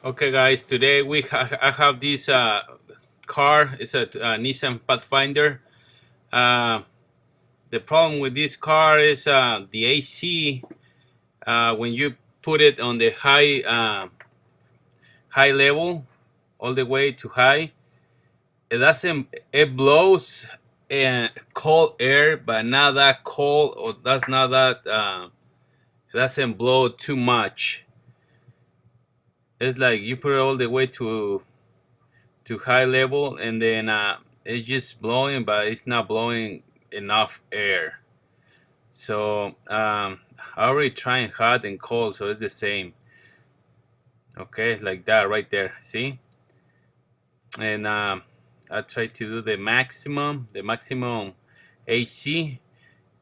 Okay, guys. Today I have this car. It's a Nissan Pathfinder. Uh, the problem with this car is the AC. When you put it on the high level, all the way to high, it doesn't. It blows cold air, but not that cold, or that's not that. It doesn't blow too much. It's like you put it all the way to high level, and then it's just blowing, but it's not blowing enough air. So I already trying hot and cold, so it's the same. Okay, like that right there. See, and I try to do the maximum AC,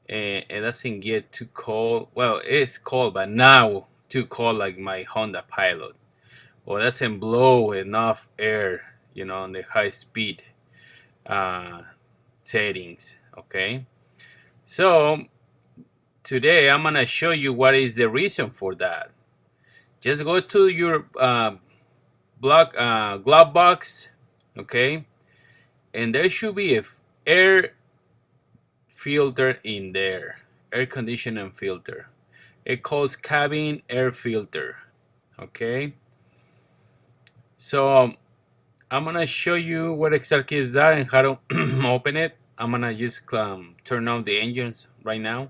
and it doesn't get too cold. Well, it's cold, but now too cold like my Honda Pilot. Well, doesn't blow enough air, on the high speed uh, settings. Okay, so today I'm gonna show you what is the reason for that. Just go to your glove box, okay, and there should be a air filter in there, air conditioning filter. It calls cabin air filter. Okay, so I'm gonna show you what exactly is that and how to open it. I'm gonna just turn on the engines right now.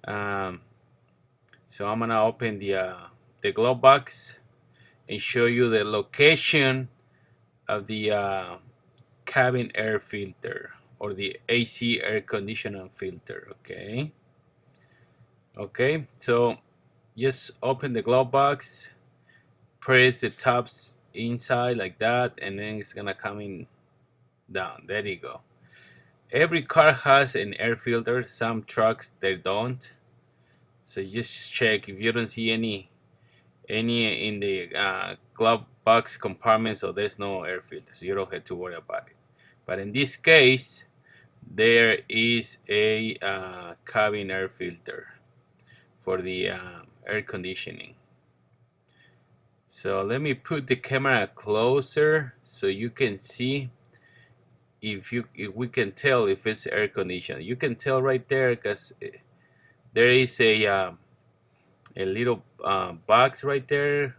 Um, so I'm gonna open the glove box and show you the location of the cabin air filter or the AC air conditioning filter. Okay, so just open the glove box, press the tabs inside like that, and then it's gonna come in down. There you go. Every car has an air filter. Some trucks they don't. So just check if you don't see any in the glove box compartment, so there's no air filter, so you don't have to worry about it. But in this case, there is a cabin air filter for the air conditioning. So let me put the camera closer so you can see if we can tell if it's air conditioned. You can tell right there because there is a little box right there,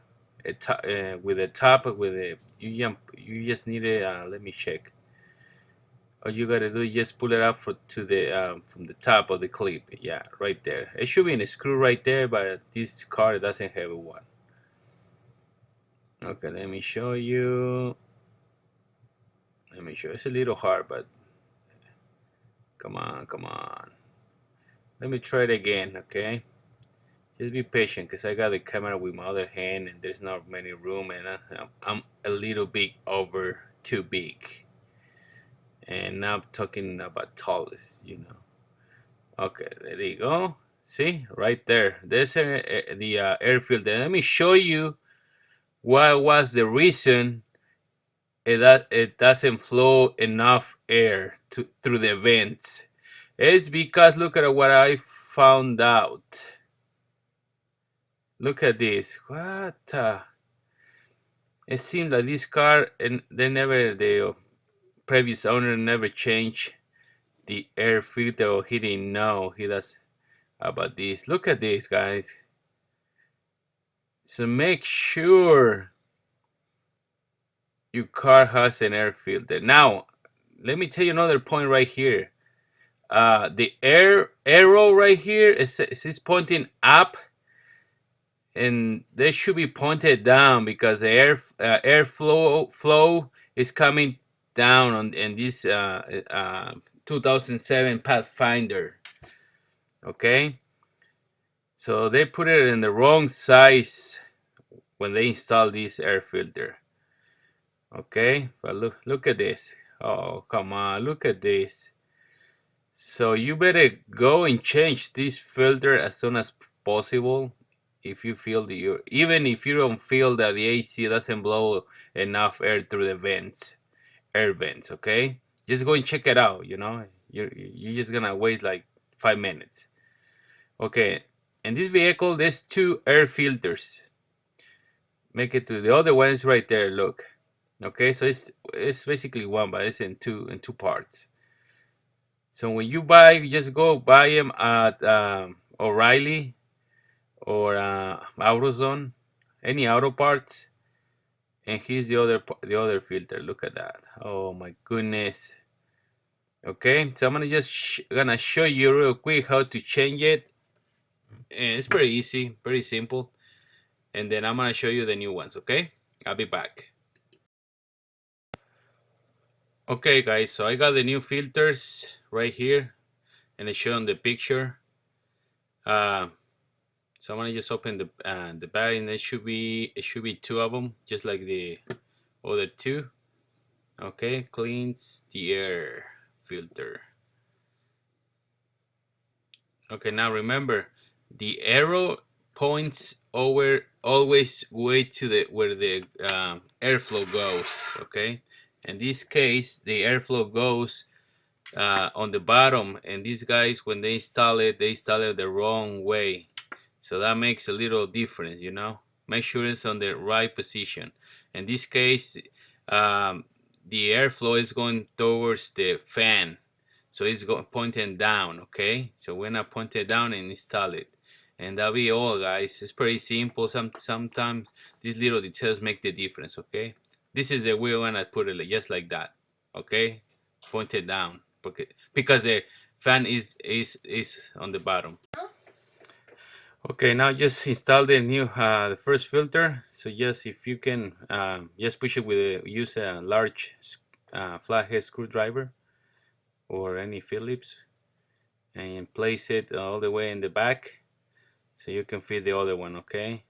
with a top with a you just need it. Let me check. All you gotta do is just pull it up to the from the top of the clip. Yeah, right there. It should be in a screw right there, but this car doesn't have one. Okay, let me show you. Let me show. It's a little hard, but come on, come on. Let me try it again. Okay. Just be patient because I got the camera with my other hand and there's not many room, and I'm a little bit over too big. And now I'm talking about tallest. Okay, there you go. See, right there. There's the air filter. Let me show you what was the reason it doesn't flow enough air through the vents. It's because look at what I found out. Look at this. What? It seems like this car, and the previous owner never changed the air filter, or he didn't know he does about this. Look at this, guys. So make sure your car has an air filter. Now, let me tell you another point right here. The arrow right here is pointing up, and they should be pointed down because the air flow is coming down on in this 2007 Pathfinder. Okay, so they put it in the wrong size when they install this air filter. Okay, but look at this. Oh, come on, look at this. So you better go and change this filter as soon as possible. If you feel even if you don't feel that the AC doesn't blow enough air through the air vents, okay? Just go and check it out. You're just gonna waste like 5 minutes. Okay, in this vehicle, there's two air filters. make it to the other one is right there. Look, okay, so it's basically one, but it's in two parts. So when you buy, you just go buy them at O'Reilly or AutoZone, any auto parts. And here's the other filter. Look at that. Oh my goodness. Okay, so I'm gonna just gonna show you real quick how to change it. And it's pretty easy, pretty simple. And then I'm gonna show you the new ones. Okay, I'll be back. Okay, guys. So I got the new filters right here, and I show on the picture. Uh, so I'm gonna just open the bag, and it should be two of them, just like the other two. Okay, cleans the air filter. Okay, now remember, the arrow points over always way to the where the airflow goes. Okay, in this case, the airflow goes on the bottom, and these guys, when they install it the wrong way. So that makes a little difference. Make sure it's on the right position. In this case, um, the airflow is going towards the fan. So it's going pointing down, okay? So we're gonna point it down and install it. And that'll be all, guys. It's pretty simple. Sometimes these little details make the difference, okay? This is the way we're gonna put it just like that, okay? Point it down, because the fan is on the bottom. Okay, now just install the first filter. So just if you can just push it use a large flathead screwdriver or any Phillips, and place it all the way in the back so you can fit the other one. Okay,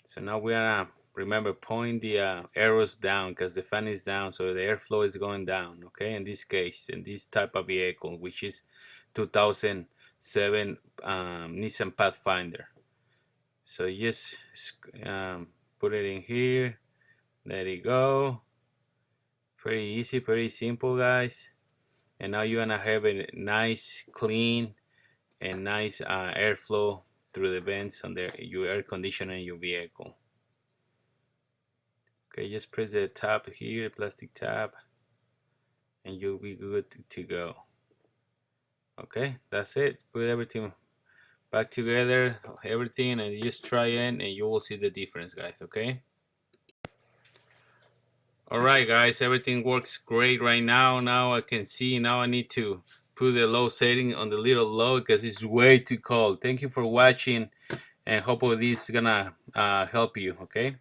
so now we're gonna remember point the arrows down because the fan is down, so the airflow is going down. Okay, in this case, in this type of vehicle, which is 2007 Nissan Pathfinder. So just put it in here, let it go. Pretty easy, pretty simple, guys. And now you're gonna have a nice, clean, and nice airflow through the vents on your air conditioner in your vehicle. Okay, just press the tab here, plastic tab, and you'll be good to go. Okay, that's it. Put everything back together, everything, and just try it, and you will see the difference, guys. Okay. All right, guys, everything works great right now. Now I can see. Now I need to put the low setting on the little low because it's way too cold. Thank you for watching, and hopefully this is gonna help you. Okay.